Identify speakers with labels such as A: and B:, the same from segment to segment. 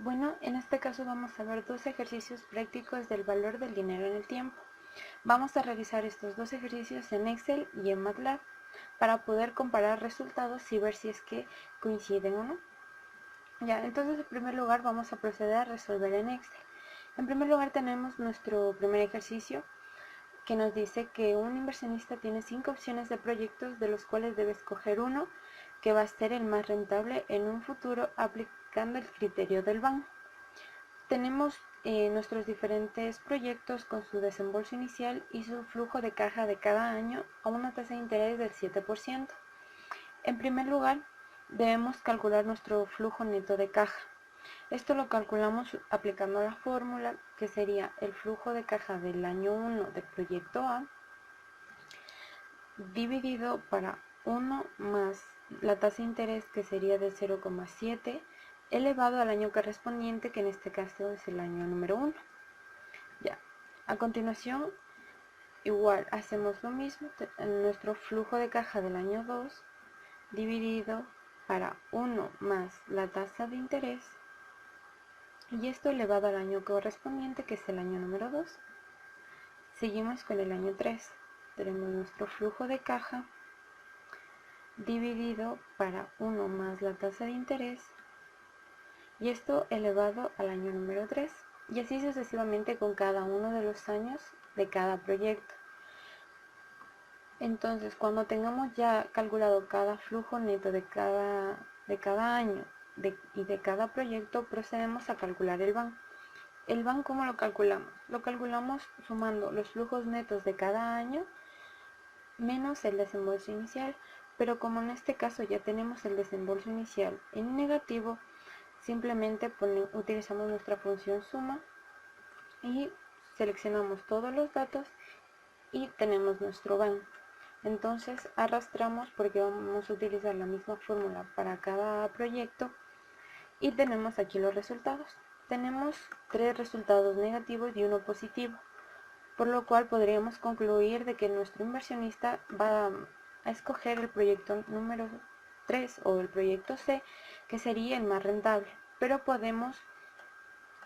A: Bueno, en este caso vamos a ver dos ejercicios prácticos del valor del dinero en el tiempo. Vamos a realizar estos dos ejercicios en Excel y en MATLAB para poder comparar resultados y ver si es que coinciden o no. Ya, entonces en primer lugar vamos a proceder a resolver en Excel. En primer lugar tenemos nuestro primer ejercicio que nos dice que un inversionista tiene 5 opciones de proyectos de los cuales debe escoger uno que va a ser el más rentable en un futuro aplicando el criterio del banco. Tenemos nuestros diferentes proyectos con su desembolso inicial y su flujo de caja de cada año a una tasa de interés del 7%. En primer lugar, debemos calcular nuestro flujo neto de caja. Esto lo calculamos aplicando la fórmula que sería el flujo de caja del año 1 del proyecto A dividido para 1 más la tasa de interés que sería de 0,7 elevado al año correspondiente, que en este caso es el año número 1. Ya, a continuación igual hacemos lo mismo en nuestro flujo de caja del año 2 dividido para 1 más la tasa de interés y esto elevado al año correspondiente, que es el año número 2. Seguimos con el año 3. Tenemos nuestro flujo de caja dividido para 1 más la tasa de interés y esto elevado al año número 3, y así sucesivamente con cada uno de los años de cada proyecto. Entonces, cuando tengamos ya calculado cada flujo neto de cada año y de cada proyecto, procedemos a calcular el BAN. ¿El BAN cómo lo calculamos? Lo calculamos sumando los flujos netos de cada año menos el desembolso inicial, pero como en este caso ya tenemos el desembolso inicial en negativo, simplemente utilizamos nuestra función suma y seleccionamos todos los datos y tenemos nuestro BAN. Entonces arrastramos porque vamos a utilizar la misma fórmula para cada proyecto y tenemos aquí los resultados. Tenemos 3 resultados negativos y 1 positivo, por lo cual podríamos concluir de que nuestro inversionista va a escoger el proyecto número 3 o el proyecto C, que sería el más rentable, pero podemos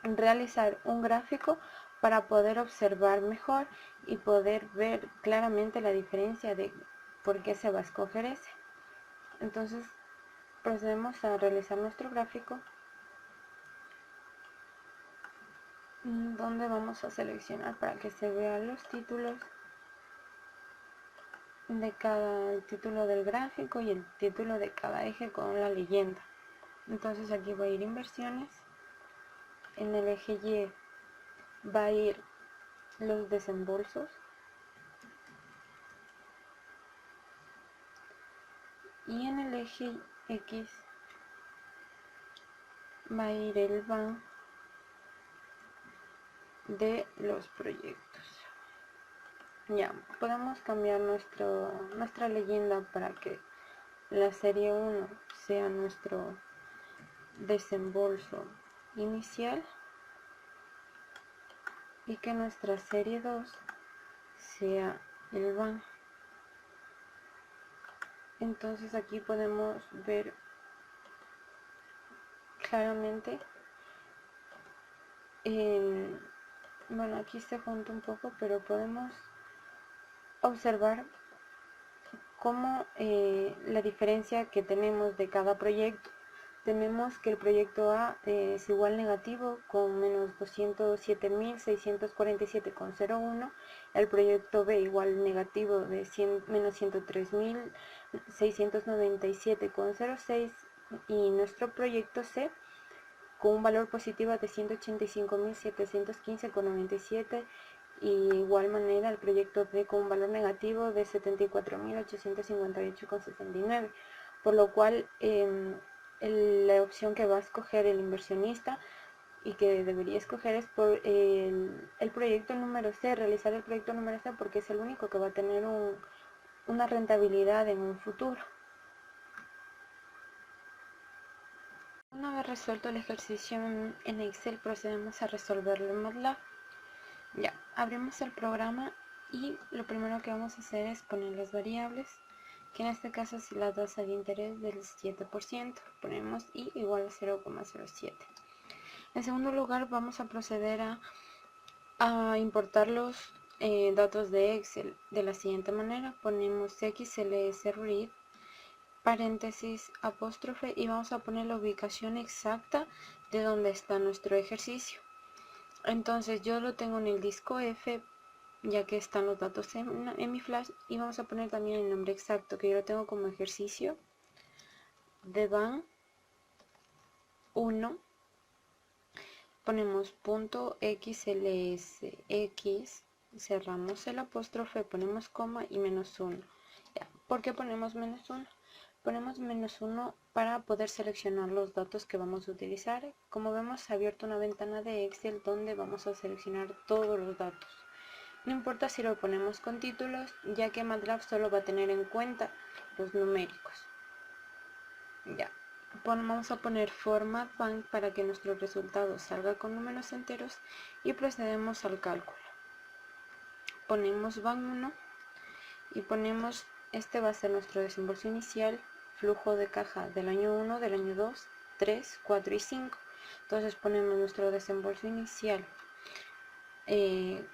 A: realizar un gráfico para poder observar mejor y poder ver claramente la diferencia de por qué se va a escoger ese. Entonces procedemos a realizar nuestro gráfico, donde vamos a seleccionar para que se vean los títulos de el título del gráfico y el título de cada eje con la leyenda. Entonces aquí va a ir inversiones, en el eje Y va a ir los desembolsos y en el eje X va a ir el BAN de los proyectos. Ya, podemos cambiar nuestra leyenda para que la serie 1 sea nuestro desembolso inicial y que nuestra serie 2 sea el BAN. Entonces aquí podemos ver claramente, bueno, aquí se junta un poco, pero podemos observar cómo la diferencia que tenemos de cada proyecto. Tenemos que el proyecto A es igual negativo con menos 207.647,01, el proyecto B igual negativo de menos 103.697,06 y nuestro proyecto C con un valor positivo de 185.715,97 y igual manera el proyecto D con un valor negativo de 74.858,69, por lo cual la opción que va a escoger el inversionista y que debería escoger es por el proyecto número C, realizar el proyecto número C, porque es el único que va a tener una rentabilidad en un futuro. Una vez resuelto el ejercicio en Excel, procedemos a resolverlo en MATLAB. Ya, abrimos el programa y lo primero que vamos a hacer es poner las variables, que en este caso es la tasa de interés del 7%, ponemos I igual a 0,07. En segundo lugar, vamos a proceder a importar los datos de Excel de la siguiente manera. Ponemos xls_read paréntesis apóstrofe y vamos a poner la ubicación exacta de donde está nuestro ejercicio. Entonces yo lo tengo en el disco F, ya que están los datos en mi flash, y vamos a poner también el nombre exacto, que yo lo tengo como ejercicio de van 1. Ponemos punto xlsx, cerramos el apóstrofe, ponemos coma y -1. ¿Por qué ponemos -1? Ponemos -1 para poder seleccionar los datos que vamos a utilizar. Como vemos, se ha abierto una ventana de Excel donde vamos a seleccionar todos los datos. No importa si lo ponemos con títulos, ya que MATLAB solo va a tener en cuenta los numéricos. Ya. Vamos a poner format bank para que nuestro resultado salga con números enteros y procedemos al cálculo. Ponemos van 1 y ponemos, este va a ser nuestro desembolso inicial, flujo de caja del año 1, del año 2, 3, 4 y 5. Entonces ponemos nuestro desembolso inicial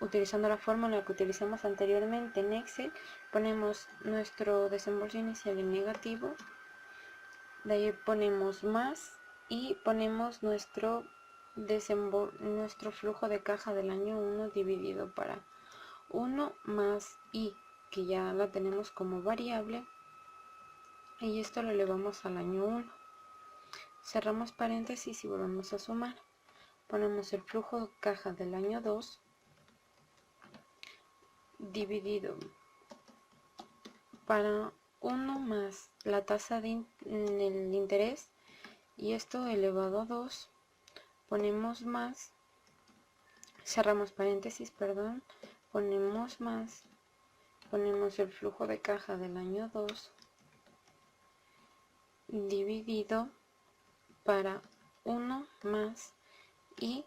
A: utilizando la fórmula que utilizamos anteriormente en Excel. Ponemos nuestro desembolso inicial en negativo, de ahí ponemos más y ponemos nuestro flujo de caja del año 1 dividido para 1 más i, que ya la tenemos como variable, y esto lo elevamos al año 1. Cerramos paréntesis y volvemos a sumar. Ponemos el flujo de caja del año 2 dividido para 1 más la tasa de el interés, y esto elevado a 2. Ponemos más, cerramos paréntesis, perdón, ponemos más, ponemos el flujo de caja del año 2 dividido para 1 más y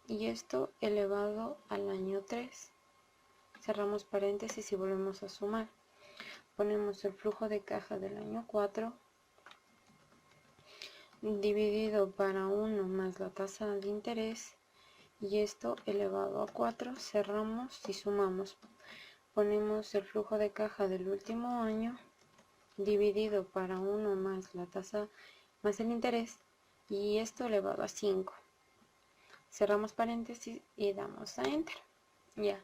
A: esto elevado al año 3. Cerramos paréntesis y volvemos a sumar. Ponemos el flujo de caja del año 4 dividido para 1 más la tasa de interés, y esto elevado a 4. Cerramos y sumamos. Ponemos el flujo de caja del último año dividido para 1 más la tasa más el interés, y esto elevado a 5. Cerramos paréntesis y damos a enter. Ya.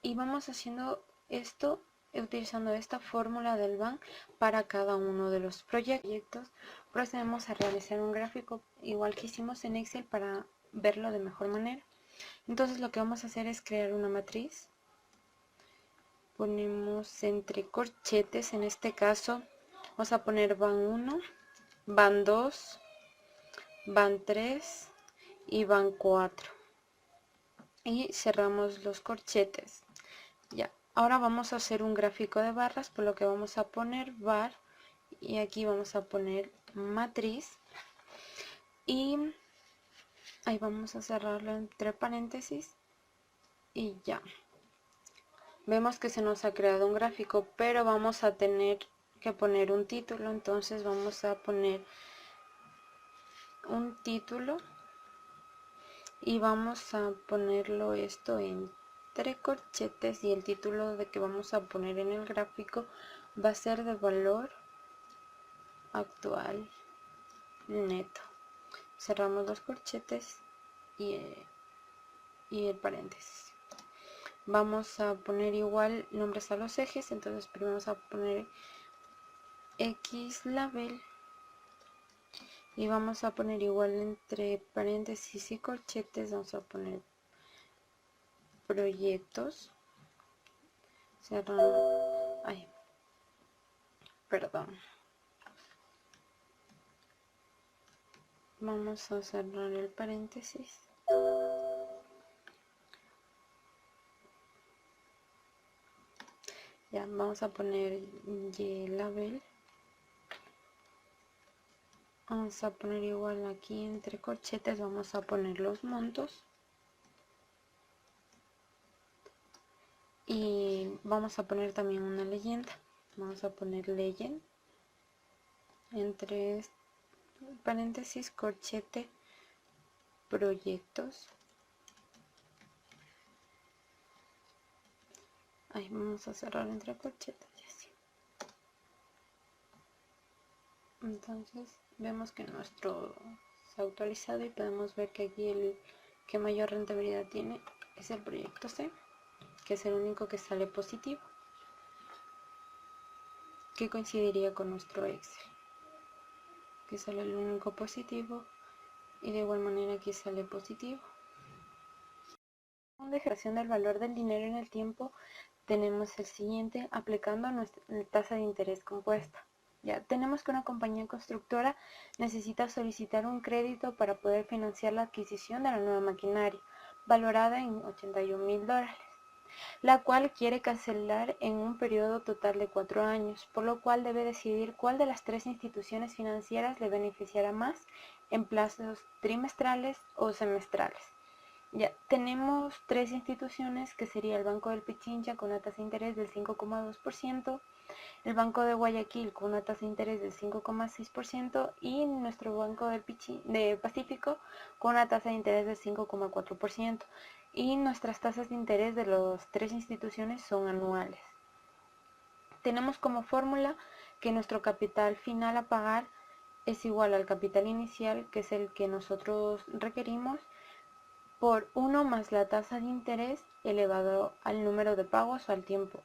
A: Y vamos haciendo esto utilizando esta fórmula del BAN para cada uno de los proyectos. Procedemos a realizar un gráfico igual que hicimos en Excel para verlo de mejor manera. Entonces lo que vamos a hacer es crear una matriz. Ponemos entre corchetes, en este caso vamos a poner van 1, van 2, van 3 y van 4. Y cerramos los corchetes. Ya. Ahora vamos a hacer un gráfico de barras, por lo que vamos a poner var, y aquí vamos a poner matriz, y ahí vamos a cerrarlo entre paréntesis y ya. Vemos que se nos ha creado un gráfico, pero vamos a tener que poner un título. Entonces vamos a poner un título y vamos a ponerlo esto entre corchetes, y el título de que vamos a poner en el gráfico va a ser de valor actual neto. Cerramos los corchetes y el paréntesis. Vamos a poner igual nombres a los ejes. Entonces primero vamos a poner xlabel y vamos a poner igual entre paréntesis y corchetes, vamos a poner proyectos. Cerramos, perdón, vamos a cerrar el paréntesis ya. Vamos a poner ylabel, vamos a poner igual aquí entre corchetes, vamos a poner los montos y vamos a poner también una leyenda. Vamos a poner legend entre paréntesis corchete proyectos. Ahí vamos a cerrar entre corchetas y así. Entonces vemos que nuestro se ha actualizado y podemos ver que aquí el que mayor rentabilidad tiene es el proyecto C, que es el único que sale positivo, que coincidiría con nuestro Excel, que sale el único positivo, y de igual manera aquí sale positivo. En degradación del valor del dinero en el tiempo tenemos el siguiente, aplicando nuestra tasa de interés compuesta. Ya tenemos que una compañía constructora necesita solicitar un crédito para poder financiar la adquisición de la nueva maquinaria, valorada en $81,000, la cual quiere cancelar en un periodo total de 4 años, por lo cual debe decidir cuál de las 3 instituciones financieras le beneficiará más en plazos trimestrales o semestrales. Ya tenemos 3 instituciones, que sería el Banco del Pichincha con una tasa de interés del 5,2%, el Banco de Guayaquil con una tasa de interés del 5,6% y nuestro Banco del Pacífico con una tasa de interés del 5,4%. Y nuestras tasas de interés de las 3 instituciones son anuales. Tenemos como fórmula que nuestro capital final a pagar es igual al capital inicial, que es el que nosotros requerimos, por 1 más la tasa de interés elevado al número de pagos o al tiempo.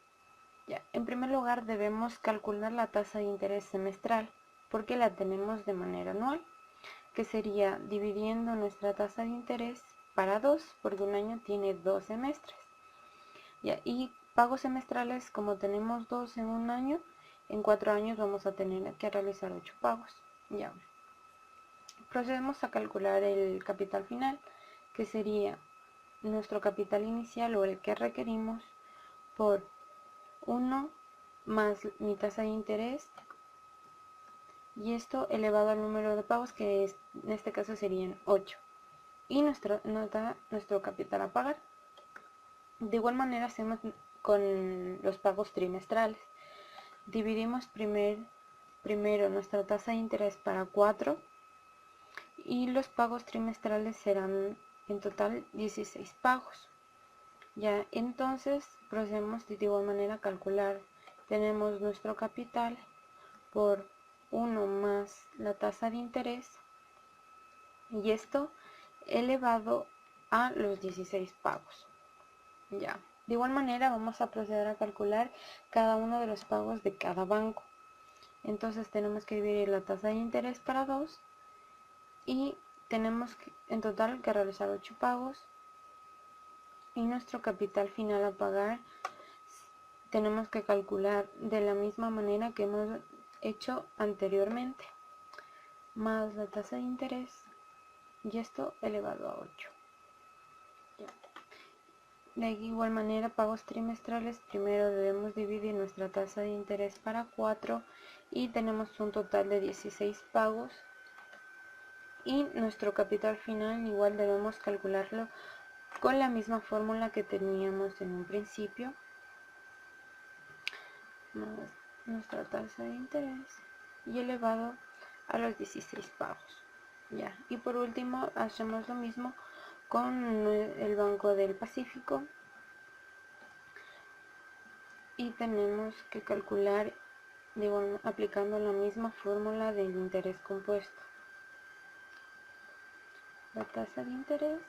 A: Ya, en primer lugar debemos calcular la tasa de interés semestral, porque la tenemos de manera anual, que sería dividiendo nuestra tasa de interés para 2, porque un año tiene 2 semestres. Ya, y pagos semestrales, como tenemos 2 en un año, en 4 años vamos a tener que realizar 8 pagos. Ya. Procedemos a calcular el capital final, que sería nuestro capital inicial o el que requerimos por 1 más mi tasa de interés, y esto elevado al número de pagos, que en este caso serían 8, y nos da nuestro capital a pagar. De igual manera hacemos con los pagos trimestrales. Dividimos primero nuestra tasa de interés para 4 y los pagos trimestrales serán en total 16 pagos. Ya, entonces procedemos de igual manera a calcular. Tenemos nuestro capital por 1 más la tasa de interés, y esto elevado a los 16 pagos. Ya, de igual manera vamos a proceder a calcular cada uno de los pagos de cada banco. Entonces tenemos que dividir la tasa de interés para 2 y tenemos en total que realizar 8 pagos, y nuestro capital final a pagar tenemos que calcular de la misma manera que hemos hecho anteriormente, más la tasa de interés, y esto elevado a 8. Ya. De igual manera, pagos trimestrales, primero debemos dividir nuestra tasa de interés para 4 y tenemos un total de 16 pagos, y nuestro capital final igual debemos calcularlo con la misma fórmula que teníamos en un principio, más nuestra tasa de interés y elevado a los 16 pagos. Ya, y por último hacemos lo mismo con el Banco del Pacífico, y tenemos que calcular aplicando la misma fórmula del interés compuesto, la tasa de interés,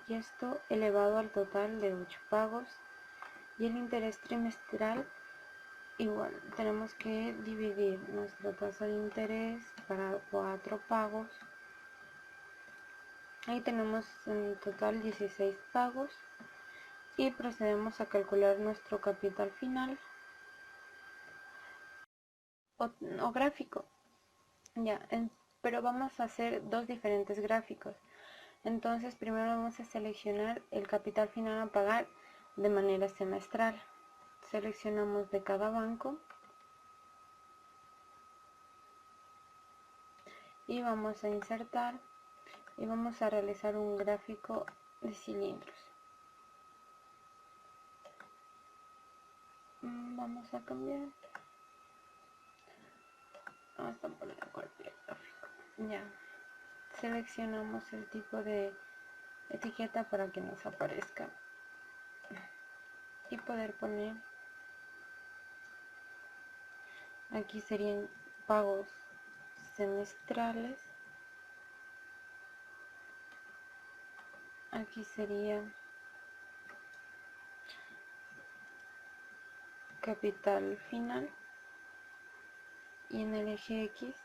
A: y esto elevado al total de 8 pagos, y el interés trimestral igual tenemos que dividir nuestra tasa de interés para 4 pagos. Ahí tenemos en total 16 pagos, y procedemos a calcular nuestro capital final o gráfico. Ya, pero vamos a hacer dos diferentes gráficos. Entonces primero vamos a seleccionar el capital final a pagar de manera semestral. Seleccionamos de cada banco y vamos a insertar y vamos a realizar un gráfico de cilindros. Vamos a cambiar hasta poner cualquier gráfico. Ya, seleccionamos el tipo de etiqueta para que nos aparezca y poder poner, aquí serían pagos semestrales, aquí sería capital final, y en el eje X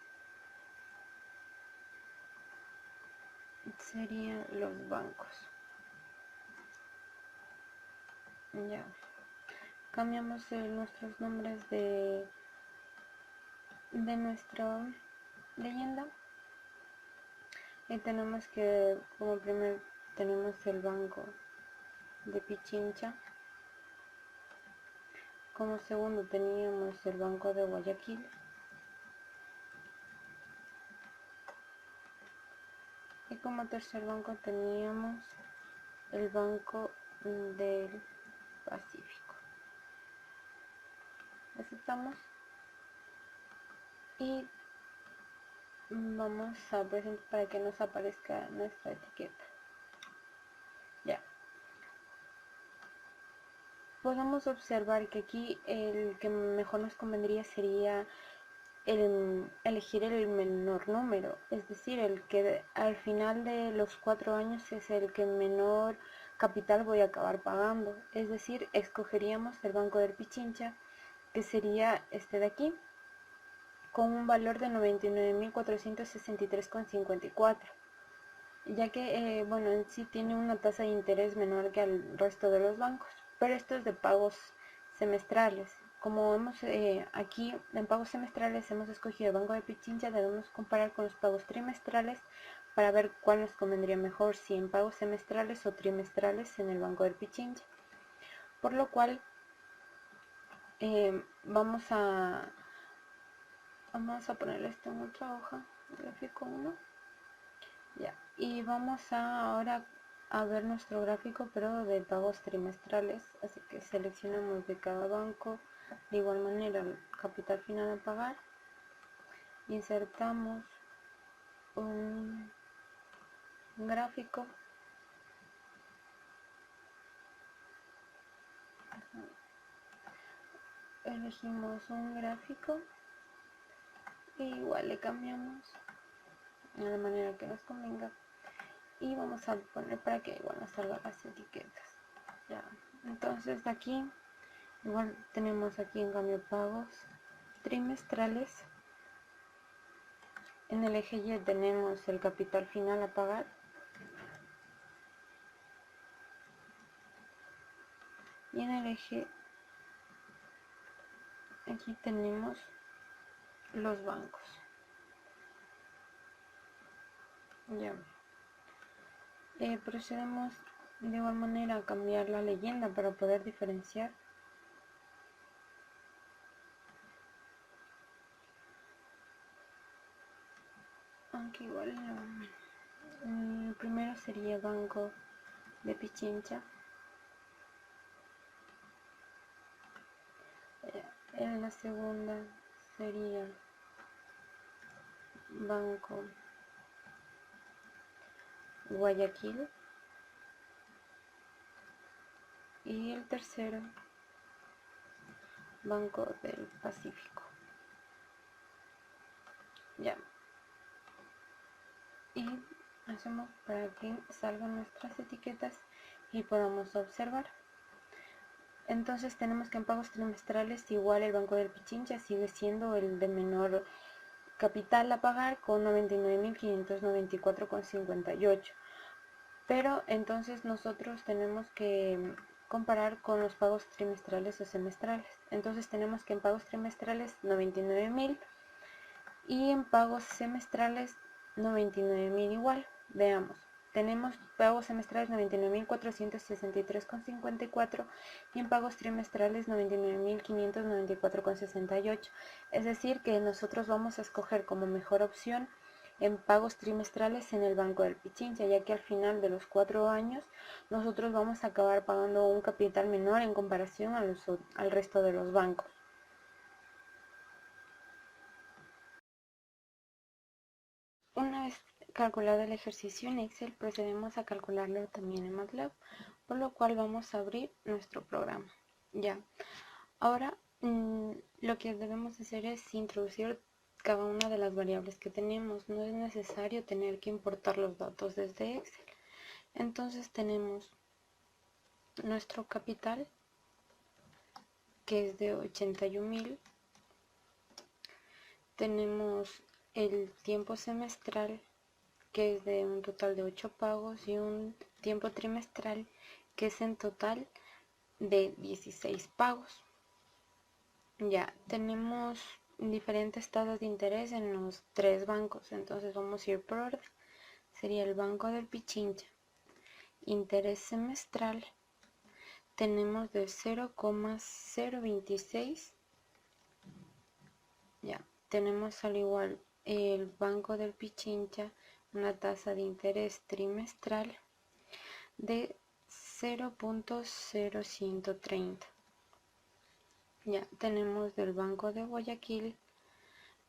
A: serían los bancos. Ya cambiamos nuestros nombres de nuestra leyenda, y tenemos que, como primer, tenemos el banco de Pichincha, como segundo teníamos el banco de Guayaquil, y como tercer banco teníamos el Banco del Pacífico. Aceptamos y vamos a presentar para que nos aparezca nuestra etiqueta. Ya. Podemos observar que aquí el que mejor nos convendría sería elegir el menor número, es decir, el que al final de los 4 años es el que menor capital voy a acabar pagando. Es decir, escogeríamos el Banco del Pichincha, que sería este de aquí, con un valor de 99.463,54, ya que bueno, en sí tiene una tasa de interés menor que al resto de los bancos, pero esto es de pagos semestrales. Como hemos aquí en pagos semestrales hemos escogido el Banco de Pichincha, debemos comparar con los pagos trimestrales para ver cuál nos convendría mejor, si en pagos semestrales o trimestrales en el Banco del Pichincha. Por lo cual vamos a poner esto en otra hoja, gráfico 1. Ya, y vamos ahora a ver nuestro gráfico, pero de pagos trimestrales. Así que seleccionamos de cada banco de igual manera el capital final a pagar, insertamos un gráfico, elegimos un gráfico e igual le cambiamos de la manera que nos convenga, y vamos a poner para que igual nos salgan las etiquetas. Ya, entonces aquí igual tenemos aquí en cambio pagos trimestrales. En el eje Y tenemos el capital final a pagar, y en el eje aquí tenemos los bancos. Ya, procedemos de igual manera a cambiar la leyenda para poder diferenciar. Aunque igual el primero sería Banco de Pichincha, en la segunda sería Banco Guayaquil, y el tercero Banco del Pacífico. Ya, y hacemos para que salgan nuestras etiquetas y podamos observar. Entonces tenemos que en pagos trimestrales igual el Banco del Pichincha sigue siendo el de menor capital a pagar con 99.594,58, pero entonces nosotros tenemos que comparar con los pagos trimestrales o semestrales. Entonces tenemos que en pagos trimestrales 99.000 y en pagos semestrales 99.000 igual. Veamos, tenemos pagos semestrales 99.463,54 y en pagos trimestrales 99.594,68. Es decir, que nosotros vamos a escoger como mejor opción en pagos trimestrales en el Banco del Pichincha, ya que al final de los 4 años nosotros vamos a acabar pagando un capital menor en comparación al resto de los bancos. Una vez calculado el ejercicio en Excel, procedemos a calcularlo también en MATLAB, por lo cual vamos a abrir nuestro programa. Ya, ahora lo que debemos hacer es introducir cada una de las variables que tenemos. No es necesario tener que importar los datos desde Excel. Entonces tenemos nuestro capital, que es de 81.000. Tenemos el tiempo semestral, que es de un total de 8 pagos, y un tiempo trimestral, que es en total de 16 pagos. Ya tenemos diferentes tasas de interés en los 3 bancos, entonces vamos a ir por orden. Sería el Banco del Pichincha. Interés semestral tenemos de 0,026. Ya tenemos al igual el Banco del Pichincha, una tasa de interés trimestral de 0,0130. Ya tenemos del Banco de Guayaquil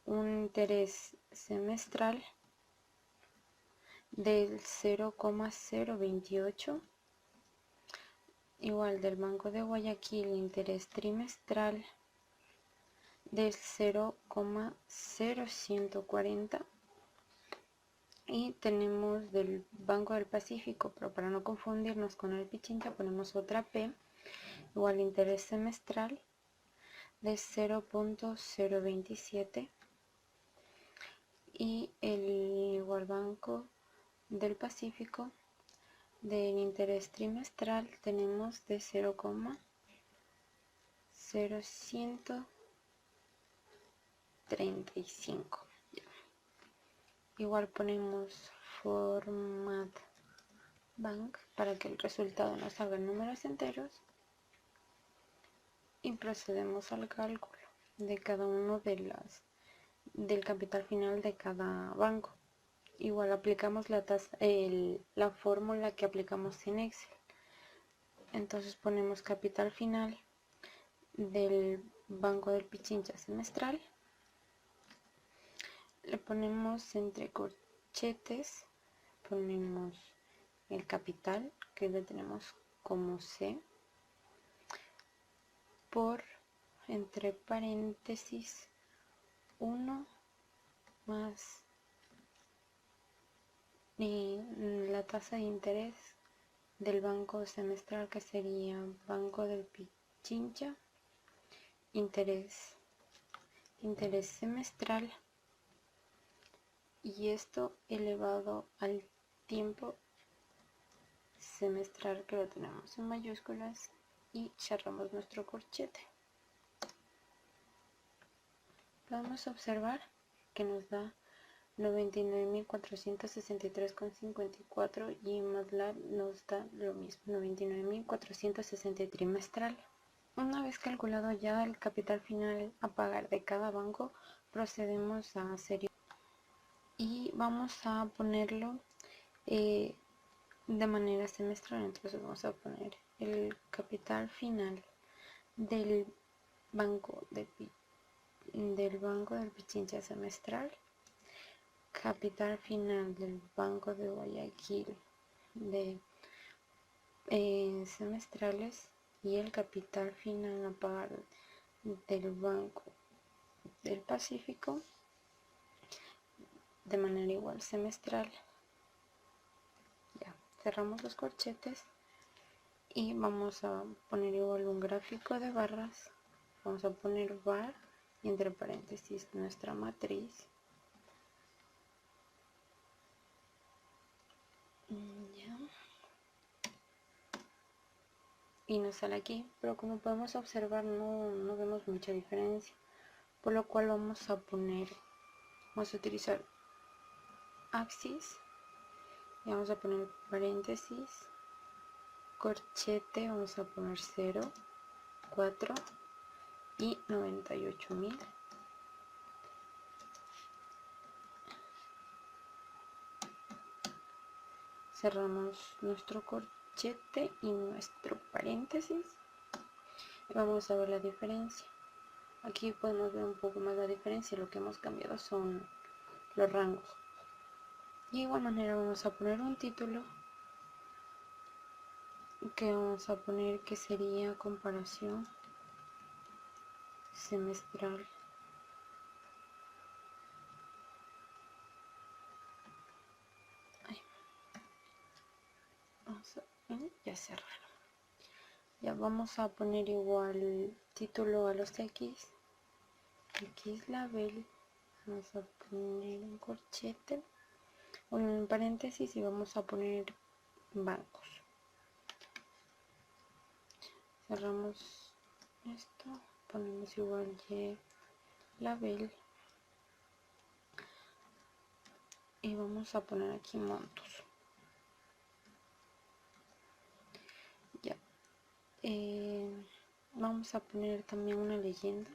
A: un interés semestral del 0,028. Igual del Banco de Guayaquil, interés trimestral del 0,0140. Y tenemos del Banco del Pacífico, pero para no confundirnos con el Pichincha ponemos otra P, igual interés semestral de 0,027. Y el igual Banco del Pacífico, del interés trimestral tenemos de 0,0135. Igual ponemos Format Bank para que el resultado nos salga en números enteros, y procedemos al cálculo de cada uno del capital final de cada banco. Igual aplicamos la fórmula que aplicamos en Excel. Entonces ponemos capital final del Banco del Pichincha semestral, le ponemos entre corchetes, ponemos el capital, que le tenemos como C, por entre paréntesis 1 más la tasa de interés del banco semestral, que sería Banco del Pichincha, interés semestral, y esto elevado al tiempo semestral, que lo tenemos en mayúsculas, y cerramos nuestro corchete. Podemos observar que nos da 99.463,54, y MATLAB nos da lo mismo, 99.460 trimestral. Una vez calculado ya el capital final a pagar de cada banco, procedemos a hacer y vamos a ponerlo de manera semestral. Entonces vamos a poner el capital final del Banco del Pichincha semestral, capital final del Banco de Guayaquil de semestrales, y el capital final a pagar del Banco del Pacífico de manera igual semestral. Ya cerramos los corchetes y vamos a poner igual un gráfico de barras. Vamos a poner var y entre paréntesis nuestra matriz. Ya. Y nos sale aquí, pero como podemos observar no vemos mucha diferencia, por lo cual vamos a utilizar axis y vamos a poner paréntesis, corchete, vamos a poner 0, 4 y 98.000. Cerramos nuestro corchete y nuestro paréntesis y vamos a ver la diferencia. Aquí podemos ver un poco más la diferencia. Lo que hemos cambiado son los rangos. Y de igual manera vamos a poner un título que vamos a poner que sería comparación semestral. Ya cerraron. Ya vamos a poner igual título a los X label, vamos a poner un corchete o en paréntesis y vamos a poner bancos. Cerramos esto, ponemos igual Y label y vamos a poner aquí montos. Ya, vamos a poner también una leyenda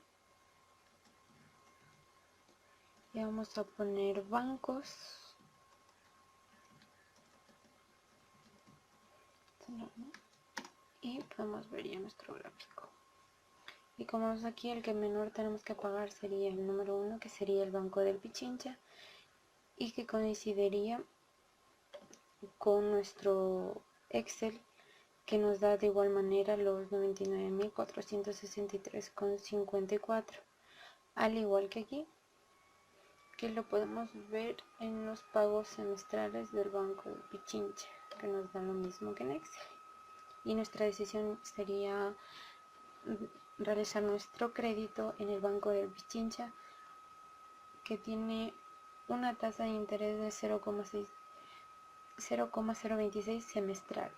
A: y vamos a poner bancos y podemos ver ya nuestro gráfico. Y como vemos aquí, el que menor tenemos que pagar sería el número 1, que sería el Banco del Pichincha, y que coincidiría con nuestro Excel, que nos da de igual manera los 99.463,54, al igual que aquí, que lo podemos ver en los pagos semestrales del Banco del Pichincha, que nos da lo mismo que en Excel. Y nuestra decisión sería realizar nuestro crédito en el Banco del Pichincha, que tiene una tasa de interés de 0,026 semestral.